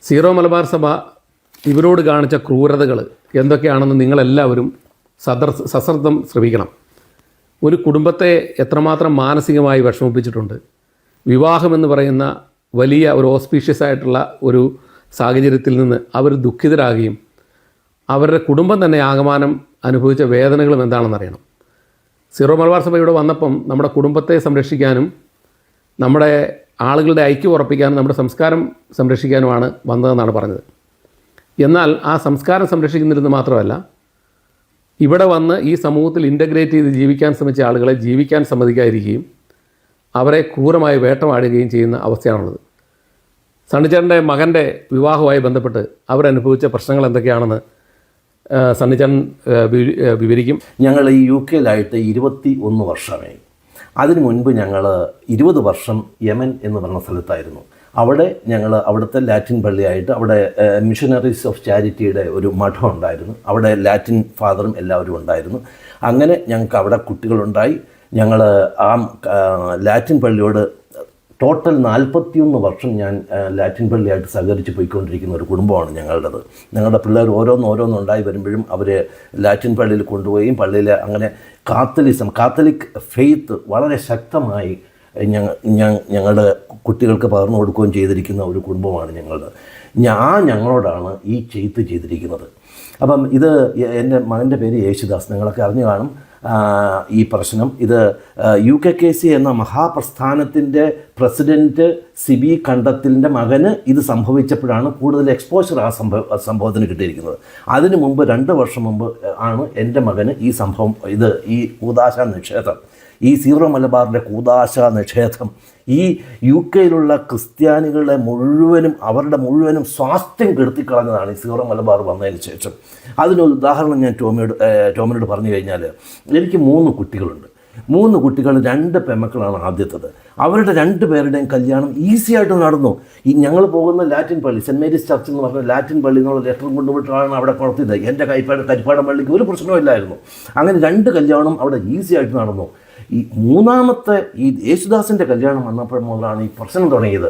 Zero Malabar സഭ ഇവരോട് കാണിച്ച ക്രൂരതകൾ എന്തൊക്കെയാണെന്ന് നിങ്ങളെല്ലാവരും സശ്രദ്ധം ശ്രമിക്കണം. ഒരു കുടുംബത്തെ എത്രമാത്രം മാനസികമായി വിഷമിപ്പിച്ചിട്ടുണ്ട്. വിവാഹമെന്ന് പറയുന്ന വലിയ ഒരു ഓസ്പീഷ്യസ് ആയിട്ടുള്ള ഒരു സാഹചര്യത്തിൽ നിന്ന് അവർ ദുഃഖിതരാകുകയും അവരുടെ കുടുംബം തന്നെ ആകമാനം അനുഭവിച്ച വേദനകളും എന്താണെന്നറിയണം. സീറോ മലബാർ സഭ ഇവിടെ വന്നപ്പം നമ്മുടെ കുടുംബത്തെ സംരക്ഷിക്കാനും നമ്മുടെ ആളുകളുടെ ഐക്യം ഉറപ്പിക്കാനും നമ്മുടെ സംസ്കാരം സംരക്ഷിക്കാനുമാണ് വന്നതെന്നാണ് പറഞ്ഞത്. എന്നാൽ ആ സംസ്കാരം സംരക്ഷിക്കുന്നിരുന്ന് മാത്രമല്ല, ഇവിടെ വന്ന് ഈ സമൂഹത്തിൽ ഇൻ്റഗ്രേറ്റ് ചെയ്ത് ജീവിക്കാൻ ശ്രമിച്ച ആളുകളെ ജീവിക്കാൻ സമ്മതിക്കാതിരിക്കുകയും അവരെ ക്രൂരമായി വേട്ടമാടുകയും ചെയ്യുന്ന അവസ്ഥയാണുള്ളത്. സണ്ണിച്ചേട്ടൻ്റെ മകൻ്റെ വിവാഹവുമായി ബന്ധപ്പെട്ട് അവരനുഭവിച്ച പ്രശ്നങ്ങൾ എന്തൊക്കെയാണെന്ന് സണ്ണിച്ചേട്ടൻ വിവരിക്കും. ഞങ്ങൾ ഈ UK-യിലായിട്ട് 21 വർഷമായി. അതിനു മുൻപ് ഞങ്ങൾ 20 വർഷം യമൻ എന്ന് പറഞ്ഞ സ്ഥലത്തായിരുന്നു. അവിടെ ഞങ്ങൾ അവിടുത്തെ ലാറ്റിൻ പള്ളിയായിട്ട് അവിടെ മിഷനറീസ് ഓഫ് ചാരിറ്റിയുടെ ഒരു മഠം ഉണ്ടായിരുന്നു. അവിടെ ലാറ്റിൻ ഫാദറും എല്ലാവരും ഉണ്ടായിരുന്നു. അങ്ങനെ ഞങ്ങൾക്ക് അവിടെ കുട്ടികളുണ്ടായി. ഞങ്ങൾ ആ ലാറ്റിൻ പള്ളിയോട് ടോട്ടൽ 41 വർഷം ഞാൻ ലാറ്റിൻ പള്ളിയായിട്ട് സഹകരിച്ച് പോയിക്കൊണ്ടിരിക്കുന്ന ഒരു കുടുംബമാണ് ഞങ്ങളുടേത്. ഞങ്ങളുടെ പിള്ളേർ ഓരോന്നുണ്ടായി വരുമ്പോഴും അവർ ലാറ്റിൻ പള്ളിയിൽ കൊണ്ടുപോയി പള്ളിയിൽ അങ്ങനെ കാത്തലിക് ഫെയ്ത്ത് വളരെ ശക്തമായി ഞങ്ങളുടെ കുട്ടികൾക്ക് പകർന്നു കൊടുക്കുകയും ചെയ്തിരിക്കുന്ന ഒരു കുടുംബമാണ് ഞങ്ങളുടെ. ഞങ്ങളോടാണ് ഈ ചെയ്തിരിക്കുന്നത്. അപ്പം ഇത് എൻ്റെ മകൻ്റെ പേര് യേശുദാസ്. നിങ്ങളൊക്കെ അറിഞ്ഞു കാണും ഈ പ്രശ്നം. ഇത് UKKC എന്ന മഹാപ്രസ്ഥാനത്തിൻ്റെ പ്രസിഡൻറ്റ് സിബി കണ്ടത്തിലിൻ്റെ മകന് ഇത് സംഭവിച്ചപ്പോഴാണ് കൂടുതൽ എക്സ്പോഷർ ആ സംഭവത്തിന് കിട്ടിയിരിക്കുന്നത്. അതിനു മുമ്പ് 2 വർഷം മുമ്പ് ആണ് എൻ്റെ മകന് ഈ സംഭവം ഈ കൂദാശ നിഷേധം, ഈ സീറോ മലബാറിൻ്റെ കൂദാശ നിഷേധം ഈ UK-യിലുള്ള ക്രിസ്ത്യാനികളെ അവരുടെ മുഴുവനും സ്വാസ്ഥ്യം കെടുത്തിക്കളഞ്ഞതാണ് ഈ സീറോ മലബാർ വന്നതിന് ശേഷം. അതിനൊരു ഉദാഹരണം ഞാൻ ടോമിനോട് പറഞ്ഞു കഴിഞ്ഞാൽ, എനിക്ക് 3 കുട്ടികളുണ്ട്. 3 കുട്ടികൾ, 2 പെമ്മക്കളാണ് ആദ്യത്തത്. അവരുടെ 2 പേരുടെയും കല്യാണം ഈസി ആയിട്ട് നടന്നു. ഈ ഞങ്ങൾ പോകുന്ന ലാറ്റിൻ പള്ളി, സെൻറ്റ് മേരീസ് ചർച്ച് എന്ന് പറഞ്ഞ ലാറ്റിൻ പള്ളി എന്നുള്ള ലെറ്റർ കൊണ്ടുപോയിട്ടാണ് അവിടെ കൊടുത്തത്. എൻ്റെ കരിപ്പാടം പള്ളിക്ക് ഒരു പ്രശ്നമില്ലായിരുന്നു. അങ്ങനെ 2 കല്യാണം അവിടെ ഈസി ആയിട്ട് നടന്നു. ഈ 3ാമത്തെ ഈ യേശുദാസിൻ്റെ കല്യാണം വന്നപ്പോൾ മുതലാണ് ഈ പ്രശ്നം തുടങ്ങിയത്.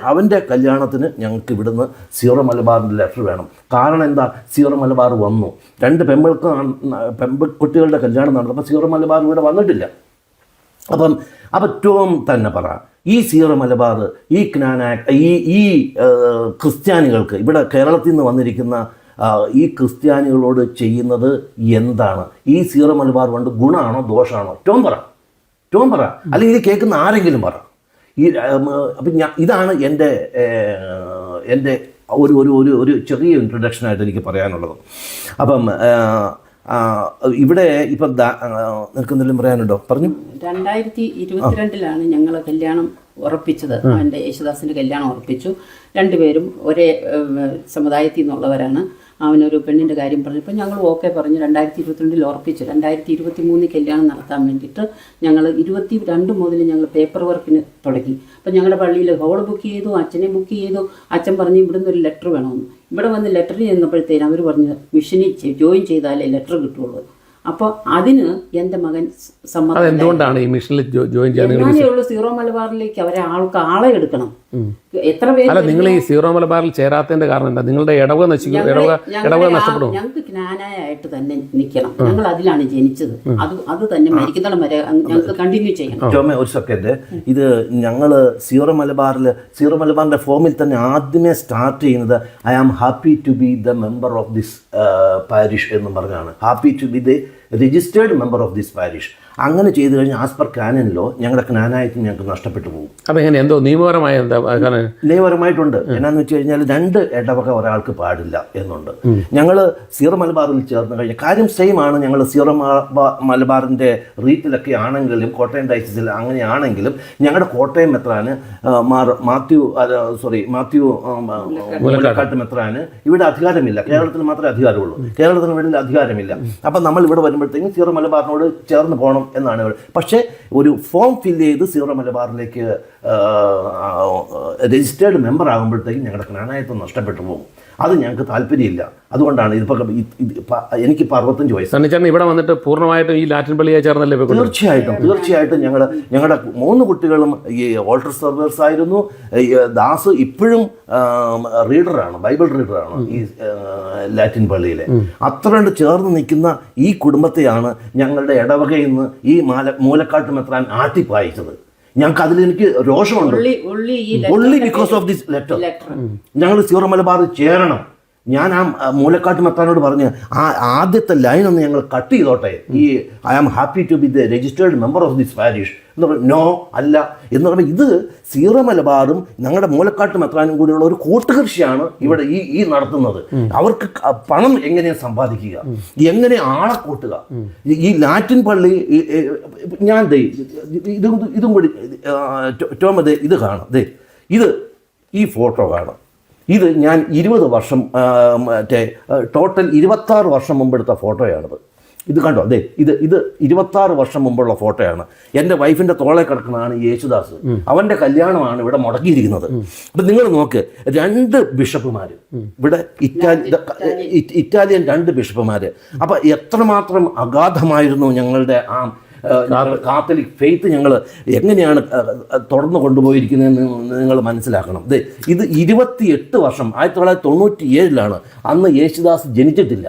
അവൻ്റെ കല്യാണത്തിന് ഞങ്ങൾക്ക് ഇവിടുന്ന് സീറോ മലബാറിൻ്റെ ലെറ്റർ വേണം. കാരണം എന്താ, സീറോ മലബാർ വന്നു. 2 പെൺകുട്ടികളുടെ കല്യാണം നടന്നപ്പോൾ സീറോ മലബാർ ഇവിടെ വന്നിട്ടില്ല. അപ്പം ടോം തന്നെ പറ, ഈ സീറോ മലബാർ ഈ ക്രിസ്ത്യാനികൾക്ക് ഇവിടെ കേരളത്തിൽ നിന്ന് വന്നിരിക്കുന്ന ഈ ക്രിസ്ത്യാനികളോട് ചെയ്യുന്നത് എന്താണ്? ഈ സീറോ മലബാർ കൊണ്ട് ഗുണമാണോ ദോഷമാണോ? ടോം പറ, അല്ലെങ്കിൽ ഇത് കേൾക്കുന്ന ആരെങ്കിലും പറ. അപ്പം ഇതാണ് എൻ്റെ ഒരു ചെറിയ ഇൻട്രൊഡക്ഷനായിട്ട് എനിക്ക് പറയാനുള്ളത്. അപ്പം ഇവിടെ ഇപ്പം നിനക്ക് എന്തെങ്കിലും പറയാനുണ്ടോ? പറഞ്ഞു. 2022 ഞങ്ങൾ കല്യാണം ഉറപ്പിച്ചത്. എൻ്റെ യേശുദാസിൻ്റെ കല്യാണം ഉറപ്പിച്ചു. 2 പേരും ഒരേ സമുദായത്തിൽ നിന്നുള്ളവരാണ്. അവനൊരു പെണ്ണിൻ്റെ കാര്യം പറഞ്ഞപ്പോൾ ഞങ്ങൾ ഓക്കെ പറഞ്ഞു. 2022 ഉറപ്പിച്ചു. 2023 കല്യാണം നടത്താൻ വേണ്ടിയിട്ട് ഞങ്ങൾ 22 മുതൽ ഞങ്ങൾ പേപ്പർ വർക്കിന് തുടങ്ങി. അപ്പം ഞങ്ങളുടെ പള്ളിയിൽ ഹോൾ ബുക്ക് ചെയ്തു, അച്ഛനെ ബുക്ക് ചെയ്തു. അച്ഛൻ പറഞ്ഞു ഇവിടുന്ന് ഒരു ലെറ്റർ വേണമെന്ന്. ഇവിടെ വന്ന് ലെറ്റർ ചെന്നപ്പോഴത്തേനും അവർ പറഞ്ഞു മിഷനിൽ ജോയിൻ ചെയ്താലേ ലെറ്റർ കിട്ടുള്ളൂ. അപ്പോൾ അതിന് എൻ്റെ മകൻ സമ്മതം. എന്തുകൊണ്ടാണ് ഈ മിഷനിൽ ജോയിൻ ചെയ്യാൻ? സീറോ മലബാറിലേക്ക് ആളെ എടുക്കണം. എത്ര പേര് നിങ്ങൾ ഈ സീറോ മലബാറിൽ ചേരാത്തതിന്റെ കാരണം എന്താ? നിങ്ങളുടെ ഇടവക നഷ്ടപ്പെടും. ഞങ്ങൾക്ക് ജ്ഞാനായിട്ട് തന്നെ നിൽക്കണം. ഞങ്ങൾ അതിലാണ് ജനിച്ചത്. അത് തന്നെ മരിക്കുന്നിടം വരെ ഞങ്ങൾക്ക് കണ്ടിന്യൂ ചെയ്യണം. ടോമേ, ഒരു സെക്കൻഡ്. ഇത് ഞങ്ങൾ സീറോ മലബാറിന്റെ ഫോമിൽ തന്നെ ആദ്യമേ സ്റ്റാർട്ട് ചെയ്യുന്നത് I am happy to be the member of this parish എന്നും പറഞ്ഞാണ്. Happy to be the registered member of this parish. അങ്ങനെ ചെയ്തു കഴിഞ്ഞാൽ ആസ് പെർ കാനൻ ലോ ഞങ്ങളുടെ ജ്ഞാനായിട്ട് ഞങ്ങൾക്ക് നഷ്ടപ്പെട്ടു പോകും. അതെങ്ങനെ? എന്തോ നിയമപരമായിട്ടുണ്ട്. എന്നാന്ന് വെച്ച് കഴിഞ്ഞാൽ 2 ഇടവക ഒരാൾക്ക് പാടില്ല എന്നുണ്ട്. ഞങ്ങൾ സീറോ മലബാറിൽ ചേർന്ന് കഴിഞ്ഞാൽ കാര്യം സെയിം ആണ്. ഞങ്ങൾ സീറോ മലബാറിൻ്റെ റീത്തിലൊക്കെ ആണെങ്കിലും കോട്ടയം ഡയസിസിൽ അങ്ങനെയാണെങ്കിലും ഞങ്ങളുടെ കോട്ടയം മെത്രാന് മാത്യു മുലക്കാട്ട് മെത്രാന് ഇവിടെ അധികാരമില്ല. കേരളത്തിൽ മാത്രമേ അധികാരമുള്ളൂ. കേരളത്തിന് വേണ്ടി അധികാരമില്ല. അപ്പം നമ്മൾ ഇവിടെ വരുമ്പോഴത്തേക്കും സീറോ മലബാറിനോട് ചേർന്ന് പോകണം എന്നാണ്. പക്ഷേ ഒരു ഫോം ഫില്ല് ചെയ്ത് സീറോ മലബാറിലേക്ക് രജിസ്റ്റേർഡ് മെമ്പർ ആകുമ്പോഴത്തേക്കും ഞങ്ങളുടെ ജ്ഞാനായത്വം നഷ്ടപ്പെട്ടു പോകും. അത് ഞങ്ങൾക്ക് താല്പര്യമില്ല. അതുകൊണ്ടാണ് എനിക്കിപ്പോൾ 65 വയസ്സ്. സണ്ണിച്ചേട്ടൻ ഇവിടെ വന്നിട്ട് പൂർണ്ണമായിട്ടും ഈ ലാറ്റിൻ പള്ളിയെ ചേർന്നല്ലേ പോയിക്കൊണ്ടിരുന്നത്? തീർച്ചയായിട്ടും ഞങ്ങളുടെ 3 കുട്ടികളും ഈ ഓൾട്ടർ സർവേഴ്സ് ആയിരുന്നു. ദാസ് ഇപ്പോഴും റീഡറാണ്, ബൈബിൾ റീഡറാണ് ഈ ലാറ്റിൻ പള്ളിയിലെ. അത്ര കണ്ട് ചേർന്ന് നിൽക്കുന്ന ഈ കുടുംബത്തെയാണ് ഞങ്ങളുടെ ഇടവകയിൽ നിന്ന് ഈ മൂലക്കാട്ട് മെത്രാൻ ആട്ടിപ്പായിച്ചത്. ഞങ്ങൾക്ക് അതിലെനിക്ക് രോഷമുണ്ട്. Only because of this letter ഞങ്ങൾ സീറോ മലബാറിൽ ചേരണം. ഞാൻ ആ മൂലക്കാട്ട് മെത്രാനോട് പറഞ്ഞ് ആദ്യത്തെ ലൈൻ ഒന്ന് ഞങ്ങൾ കട്ട് ചെയ്തോട്ടെ, ഈ I am happy to be the registered member of this parish എന്ന് പറഞ്ഞു. നോ അല്ല എന്ന് പറയുമ്പോൾ ഇത് സീറോ മലബാറും ഞങ്ങളുടെ മൂലക്കാട്ട് മെത്രാനും കൂടിയുള്ള ഒരു കൂട്ടുകൃഷിയാണ് ഇവിടെ ഈ നടത്തുന്നത്. അവർക്ക് പണം എങ്ങനെ സമ്പാദിക്കുക, എങ്ങനെ ആളെ കൂട്ടുക. ഈ ലാറ്റിൻ പള്ളി ഞാൻ ഇതും കൂടി ടോം ഇത് കാണാം. ഈ ഫോട്ടോ കാണാം. ഇത് ഞാൻ 20 വർഷം ടോട്ടൽ 26 വർഷം മുമ്പെടുത്ത ഫോട്ടോയാണിത്. ഇത് കണ്ടോ, ഇത് 26 വർഷം മുമ്പുള്ള ഫോട്ടോയാണ്. എൻ്റെ വൈഫിൻ്റെ തോളെ കിടക്കുന്നതാണ് യേശുദാസ്. അവൻ്റെ കല്യാണമാണ് ഇവിടെ മുടക്കിയിരിക്കുന്നത്. അപ്പം നിങ്ങൾ നോക്ക്, 2 ബിഷപ്പുമാർ ഇവിടെ, ഇറ്റാലിയൻ 2 ബിഷപ്പുമാർ. അപ്പം എത്രമാത്രം അഗാധമായിരുന്നു ഞങ്ങളുടെ കാത്തലിക് ഫെയ്ത്ത് ഞങ്ങൾ എങ്ങനെയാണ് തുടർന്ന് കൊണ്ടുപോയിരിക്കുന്നതെന്ന് നിങ്ങൾ മനസ്സിലാക്കണം. ഇത് 28 വർഷം 1997 അന്ന് യേശുദാസ് ജനിച്ചിട്ടില്ല.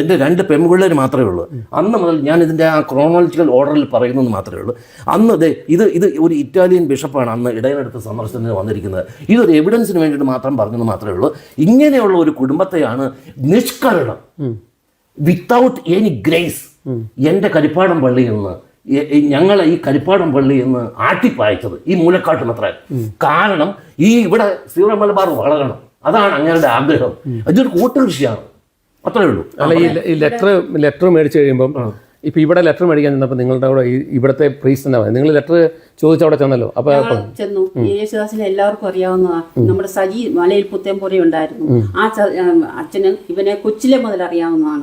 എൻ്റെ 2 പെൺപിള്ളേർ മാത്രമേ ഉള്ളൂ. അന്ന് മുതൽ ഞാൻ ഇതിൻ്റെ ആ ക്രോണോളജിക്കൽ ഓർഡറിൽ പറയുന്നത് മാത്രമേ ഉള്ളൂ. അന്ന് ഇത് ഒരു ഇറ്റാലിയൻ ബിഷപ്പാണ് അന്ന് ഇടയനെടുത്ത് സന്ദർശനത്തിന് വന്നിരിക്കുന്നത്. ഇതൊരു എവിഡൻസിന് വേണ്ടിയിട്ട് മാത്രം പറഞ്ഞെന്ന് മാത്രമേ ഉള്ളൂ. ഇങ്ങനെയുള്ള ഒരു കുടുംബത്തെയാണ് നിഷ്കരണം, വിത്തൗട്ട് എനി ഗ്രേസ്, എൻ്റെ കരിപ്പാടം പള്ളിയിൽ നിന്ന് ഞങ്ങളെ ഈ കരിപ്പാടം പള്ളിയിൽ നിന്ന് ആട്ടിപ്പായച്ചത് ഈ മൂലക്കാട്ട് മെത്രാൻ. കാരണം ഇവിടെ സീറോ മലബാർ വളരണം, അതാണ് അങ്ങയുടെ ആഗ്രഹം. ഇതൊരു കൂട്ടുകൃഷിയാണ്, അത്രേ ഉള്ളൂ. അല്ല, ഈ ലെറ്റർ മേടിച്ചു കഴിയുമ്പം ഇപ്പൊ ഇവിടെ ലെറ്റർ മേടിക്കാൻ ചെന്നപ്പോൾ നിങ്ങളുടെ അവിടെ ഇവിടുത്തെ പ്രീസ്റ്റ് എന്നാ പറയുന്നത്, നിങ്ങൾ ലെറ്റർ ചോദിച്ച അവിടെ ചെന്നല്ലോ. അപ്പൊ ചെന്നു. യേശുദാസിനെ എല്ലാവർക്കും അറിയാവുന്നതാണ്. നമ്മുടെ സജി മലയിൽ പുത്തേമ്പുറ ഉണ്ടായിരുന്നു. ആ അച്ഛന് ഇവനെ കൊച്ചിലെ മുതൽ അറിയാവുന്നതാണ്.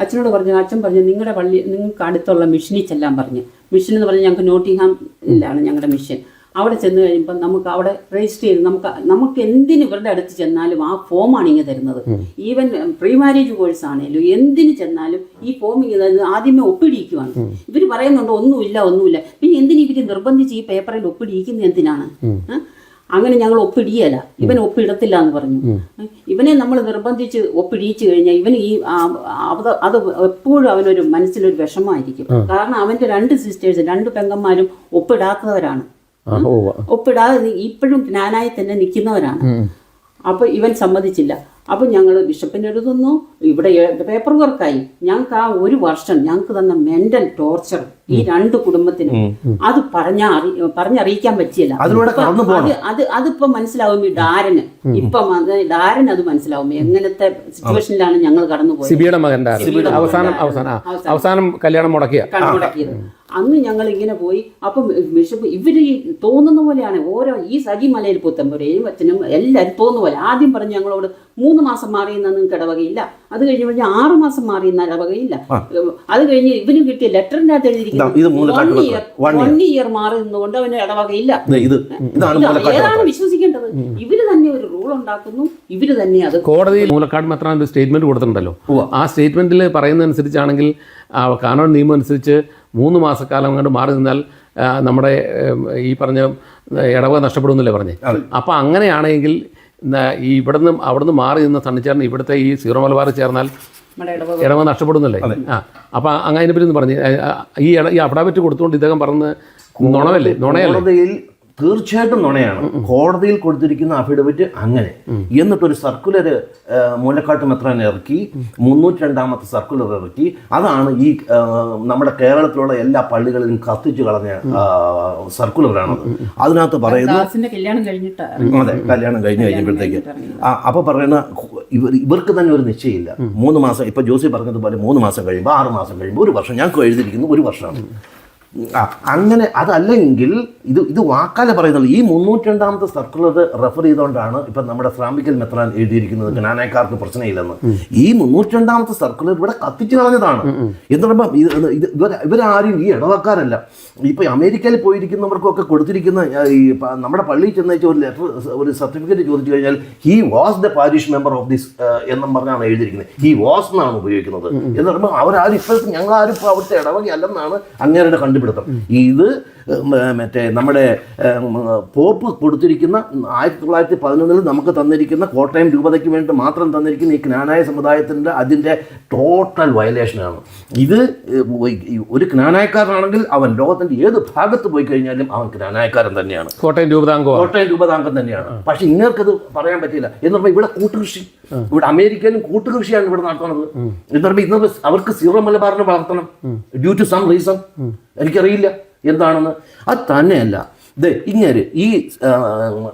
അച്ഛനോട് പറഞ്ഞു, അച്ഛൻ പറഞ്ഞു നിങ്ങളുടെ പള്ളി, നിങ്ങൾക്ക് അടുത്തുള്ള മിഷനിൽ ചെല്ലാൻ പറഞ്ഞു. മിഷൻ എന്ന് പറഞ്ഞാൽ ഞങ്ങൾക്ക് നോട്ടിംഗ്ഹാമിലാണ് ഞങ്ങളുടെ മിഷൻ. അവിടെ ചെന്ന് കഴിയുമ്പോൾ നമുക്ക് അവിടെ രജിസ്റ്റർ ചെയ്ത് നമുക്ക് എന്തിന് ഇവരുടെ അടുത്ത് ചെന്നാലും ആ ഫോമാണ് ഇങ്ങനെ തരുന്നത്. ഈവൻ പ്രീ മാരേജ് കോഴ്സ് ആണെങ്കിലും എന്തിന് ചെന്നാലും ഈ ഫോം ഇങ്ങനെ ആദ്യമേ ഒപ്പിടിയിക്കുവാണ്. ഇവർ പറയുന്നുണ്ട് ഒന്നുമില്ല. പിന്നെ എന്തിന് ഇവർ നിർബന്ധിച്ച് ഈ പേപ്പറിൽ ഒപ്പിടിയിക്കുന്നത് എന്തിനാണ്? അങ്ങനെ ഞങ്ങൾ ഒപ്പിടിയല്ല, ഇവൻ ഒപ്പിടത്തില്ല എന്ന് പറഞ്ഞു. ഇവനെ നമ്മൾ നിർബന്ധിച്ച് ഒപ്പിടിയിച്ചു കഴിഞ്ഞാൽ ഇവന് അത് എപ്പോഴും അവനൊരു മനസ്സിലൊരു വിഷമമായിരിക്കും. കാരണം അവൻ്റെ 2 സിസ്റ്റേഴ്സ് 2 പെങ്ങന്മാരും ഒപ്പിടാത്തവരാണ്. ഒപ്പിടാതെ ഇപ്പോഴും ജ്ഞാനായി തന്നെ നിൽക്കുന്നവരാണ്. അപ്പൊ ഇവൻ സമ്മതിച്ചില്ല. അപ്പൊ ഞങ്ങൾ ബിഷപ്പിന് എഴുതുന്നു, ഇവിടെ പേപ്പർ വർക്കായി. ഞങ്ങൾക്ക് ആ 1 വർഷം ഞങ്ങൾക്ക് തന്ന മെന്റൽ ടോർച്ചർ ഈ 2 കുടുംബത്തിനും അത് പറഞ്ഞറിയിക്കാൻ പറ്റിയല്ല. അതിപ്പോ മനസ്സിലാവും ഈ ഡാരന്. ഡാരൻ അത് മനസ്സിലാവും എങ്ങനത്തെ സിറ്റുവേഷനിലാണ് ഞങ്ങൾ കടന്നുപോയത്. അവസാനം കല്യാണം മുടക്കിയത്. അന്ന് ഞങ്ങൾ ഇങ്ങനെ പോയി. അപ്പം ബിഷപ്പ് ഇവര് തോന്നുന്ന പോലെയാണ് ഈ സജി മലയിൽ പുത്തമ്പുരയും അച്ഛനും എല്ലാവരും തോന്നുന്ന പോലെ. ആദ്യം പറഞ്ഞു ഞങ്ങളോട് 3 മാസം മാറിയെന്ന നിങ്ങൾക്ക് ഇടവകയില്ല. അത് കഴിഞ്ഞ് 6 മാസം മാറിയെന്ന ഇടവകയില്ല. അത് കഴിഞ്ഞ് ഇവന് കിട്ടിയ ലെറ്ററിന്റെ അകത്ത് എഴുതിയിരിക്കുന്നത് 1 ഇയർ മാറി നിന്നുകൊണ്ട് അവന് ഇടവകയില്ല. ഏതാണ് വിശ്വസിക്കേണ്ടത്? ഇവര് തന്നെ ഒരു റൂൾ ഉണ്ടാക്കുന്നു, ഇവര് തന്നെ അത്. കോടതിയിൽ മൂലക്കാട് മെത്രാൻ ഒരു സ്റ്റേറ്റ്മെന്റ് കൊടുത്തിട്ടുണ്ടല്ലോ. ആ സ്റ്റേറ്റ്മെന്റിൽ പറയുന്നതനുസരിച്ചാണെങ്കിൽ കാനോൻ നിയമം അനുസരിച്ച് 3 മാസക്കാലം കൊണ്ട് മാറി നിന്നാൽ നമ്മുടെ ഈ പറഞ്ഞ ഇടവക നഷ്ടപ്പെടുമെന്നല്ലേ പറഞ്ഞേ. അപ്പം അങ്ങനെയാണെങ്കിൽ ഈ അവിടുന്ന് മാറി നിന്ന് സണ്ണിച്ചേട്ടൻ ഇവിടുത്തെ ഈ സീറോ മലബാർ ചേർന്നാൽ ഇടവക നഷ്ടപ്പെടുന്നല്ലേ. അപ്പം അങ്ങനെ അതിനെപ്പറ്റി പറഞ്ഞ് ഈ അഫിഡാവിറ്റ് കൊടുത്തുകൊണ്ട് ഇദ്ദേഹം പറഞ്ഞ് നുണയല്ലേ? തീർച്ചയായിട്ടും നുണയാണ്. കോടതിയിൽ കൊടുത്തിരിക്കുന്ന അഫിഡവിറ്റ് അങ്ങനെ. എന്നിട്ടൊരു സർക്കുലർ മൂലക്കാട്ട് മെത്രാൻ ഇറക്കി, 302ാമത്തെ സർക്കുലർ ഇറക്കി. അതാണ് ഈ നമ്മുടെ കേരളത്തിലുള്ള എല്ലാ പള്ളികളിലും കത്തിച്ചു കളഞ്ഞ സർക്കുലറാണത്. അതിനകത്ത് പറയുന്നത് അതെ, കല്യാണം കഴിഞ്ഞപ്പോഴത്തേക്ക് അപ്പൊ പറയുന്ന ഇവർക്ക് തന്നെ ഒരു നിശ്ചയമില്ല. 3 മാസം, ഇപ്പൊ ജോസി പറഞ്ഞതുപോലെ 3 മാസം കഴിയുമ്പോൾ, 6 മാസം കഴിയുമ്പോൾ, 1 വർഷം. ഞങ്ങൾക്ക് എഴുതിയിരിക്കുന്നത് 1 വർഷമാണ്. അങ്ങനെ അതല്ലെങ്കിൽ ഇത് വാക്കാലെ പറയുന്നുള്ളൂ. ഈ 302ാമത്തെ സർക്കുലർ റെഫർ ചെയ്തുകൊണ്ടാണ് ഇപ്പം നമ്മുടെ ശ്രാമ്പിക്കൽ മെത്രാൻ എഴുതിയിരിക്കുന്നത് ജ്ഞാനക്കാർക്ക് പ്രശ്നമില്ലെന്ന്. ഈ 302ാമത്തെ സർക്കുലർ ഇവിടെ കത്തിച്ചു കളഞ്ഞതാണ്. എന്ന് പറയുമ്പോൾ ഇവരാരും ഈ ഇടവക്കാരല്ല. ഇപ്പം അമേരിക്കയിൽ പോയിരിക്കുന്നവർക്കൊക്കെ കൊടുത്തിരിക്കുന്ന ഈ നമ്മുടെ പള്ളിയിൽ ചെന്നേച്ച ഒരു ലെറ്റർ, ഒരു സർട്ടിഫിക്കറ്റ് ചോദിച്ചു കഴിഞ്ഞാൽ he was the parish member of this എന്നും പറഞ്ഞാണ് എഴുതിയിരിക്കുന്നത്. ഹി വാസ് എന്നാണ് ഉപയോഗിക്കുന്നത്. എന്ന് പറയുമ്പോൾ അവരാരും ഇപ്പോഴത്തെ ഞങ്ങളാരും ഇപ്പോൾ അവിടുത്തെ ഇടവകയല്ലെന്നാണ് അങ്ങേരുടെ കണ്ടുപിടുത്തം. ഇത് മറ്റേ നമ്മുടെ പോപ്പ് കൊടുത്തിരിക്കുന്ന 1911 നമുക്ക് തന്നിരിക്കുന്ന കോട്ടയം രൂപതയ്ക്ക് വേണ്ടി മാത്രം തന്നിരിക്കുന്ന ഈ ജ്ഞാനായ സമുദായത്തിൻ്റെ അതിൻ്റെ ടോട്ടൽ വയലേഷനാണ്. ഇത് ഒരു ജ്ഞാനായക്കാരനാണെങ്കിൽ അവൻ ലോകത്തിൻ്റെ ഏത് ഭാഗത്ത് പോയി കഴിഞ്ഞാലും അവൻ ജ്ഞാനായക്കാരൻ തന്നെയാണ്, കോട്ടയം രൂപതാംഗം തന്നെയാണ്. പക്ഷെ ഇങ്ങർക്കത് പറയാൻ പറ്റില്ല. എന്ന് പറയുമ്പോൾ ഇവിടെ കൂട്ടുകൃഷി, ഇവിടെ അമേരിക്കയിലും കൂട്ടുകൃഷിയാണ് ഇവിടെ നടത്തുന്നത്. എന്ന് പറയുമ്പോൾ ഇന്നത് അവർക്ക് സീറോ മലബാറിനെ വളർത്തണം ഡ്യൂ ടു സം റീസൺ, എനിക്കറിയില്ല എന്താണെന്ന്. അത് തന്നെയല്ല ഇങ്ങനെ ഈ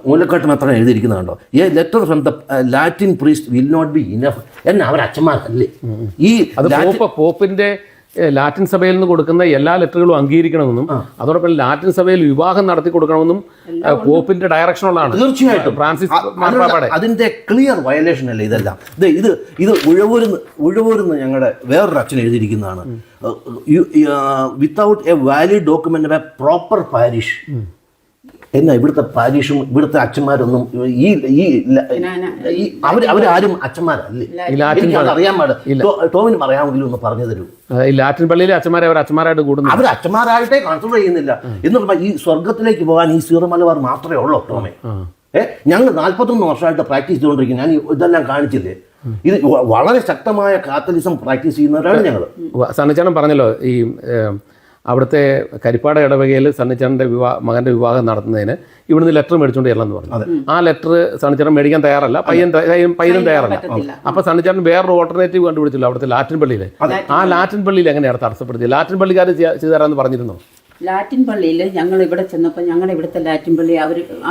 മൂലക്കാട്ട് മാത്രം എഴുതിയിരിക്കുന്നത് കണ്ടോ, a letter from the Latin priest will not be enough. എന്നെ അവർ അച്ഛന്മാരല്ലേ ഈ പോപ്പിന്റെ ലാറ്റിൻ സഭയിൽ നിന്ന് കൊടുക്കുന്ന എല്ലാ ലെറ്ററുകളും അംഗീകരിക്കണമെന്നും അതോടൊപ്പം ലാറ്റിൻ സഭയിൽ വിവാഹം നടത്തി കൊടുക്കണമെന്നും പോപ്പിന്റെ ഡയറക്ഷനുള്ളതാണ്. തീർച്ചയായിട്ടും ഫ്രാൻസിസ് മാർപ്പാപ്പയുടെ അതിന്റെ ക്ലിയർ വയലേഷൻ അല്ലേ ഇതെല്ലാം. ഇത് ഉഴവൂരുന്ന് ഞങ്ങളുടെ വേറൊരു അച്ഛൻ എഴുതിയിരിക്കുന്നതാണ്. Without a valid document of a proper parish. എന്നാ ഇവിടുത്തെ പാരീഷും ഇവിടുത്തെ അച്ഛന്മാരൊന്നും അവരാരും അച്ഛന്മാരല്ലേ? അറിയാൻ പാടില്ല. ടോമിന് പറയാമെങ്കിലും ഒന്ന് പറഞ്ഞു തരൂ. ഈ ലാറ്റിൻ പള്ളിയിലെ അച്ഛന്മാരെ അവർ അച്ഛന്മാരായിട്ട് കൂടുന്നു. അവർ അച്ഛന്മാരായിട്ടേ കൺസിഡർ ചെയ്യുന്നില്ല. എന്നുള്ള ഈ സ്വർഗത്തിലേക്ക് പോകാൻ ഈ സീറോ മലബാർ മാത്രമേ ഉള്ളൂ ടോമെ. ഞങ്ങൾ 41 വർഷമായിട്ട് പ്രാക്ടീസ് ചെയ്തുകൊണ്ടിരിക്കും. ഞാൻ ഇതെല്ലാം കാണിച്ചില്ലേ. ഇത് വളരെ ശക്തമായ കാത്തലിസം പ്രാക്ടീസ് ചെയ്യുന്നവരാണ് ഞങ്ങൾ. സണ്ണിച്ചാണൻ പറഞ്ഞല്ലോ, ഈ അവിടുത്തെ കരിപ്പാട് ഇടവകയിൽ സണ്ണിച്ചാണൻ്റെ മകൻ്റെ വിവാഹം നടത്തുന്നതിന് ഇവിടുന്ന് ലെറ്റർ മേടിച്ചുകൊണ്ട് ചെല്ലണമെന്ന് പറഞ്ഞു. ആ ലെറ്റർ സണ്ണിച്ചാണൻ മേടിക്കാൻ തയ്യാറല്ല, പയ്യനും തയ്യാറല്ല. അപ്പോൾ സണ്ണിച്ചാണൻ വേറൊരു ഓൾട്ടർനേറ്റീവ് കണ്ടുപിടിച്ചല്ലോ അവിടുത്തെ ലാറ്റിൻ പള്ളിയിൽ. ആ ലാറ്റിൻ പള്ളിയിൽ എങ്ങനെയാണ് തടസ്സപ്പെടുത്തിയത്? ലാറ്റിൻ പള്ളിക്കാർ ചെയ്തു തരാമെന്ന് പറഞ്ഞിരുന്നോ? ലാറ്റിൻ പള്ളിയിൽ ഞങ്ങൾ ഇവിടെ ചെന്നപ്പോൾ ഞങ്ങളുടെ ഇവിടുത്തെ ലാറ്റിൻ പള്ളി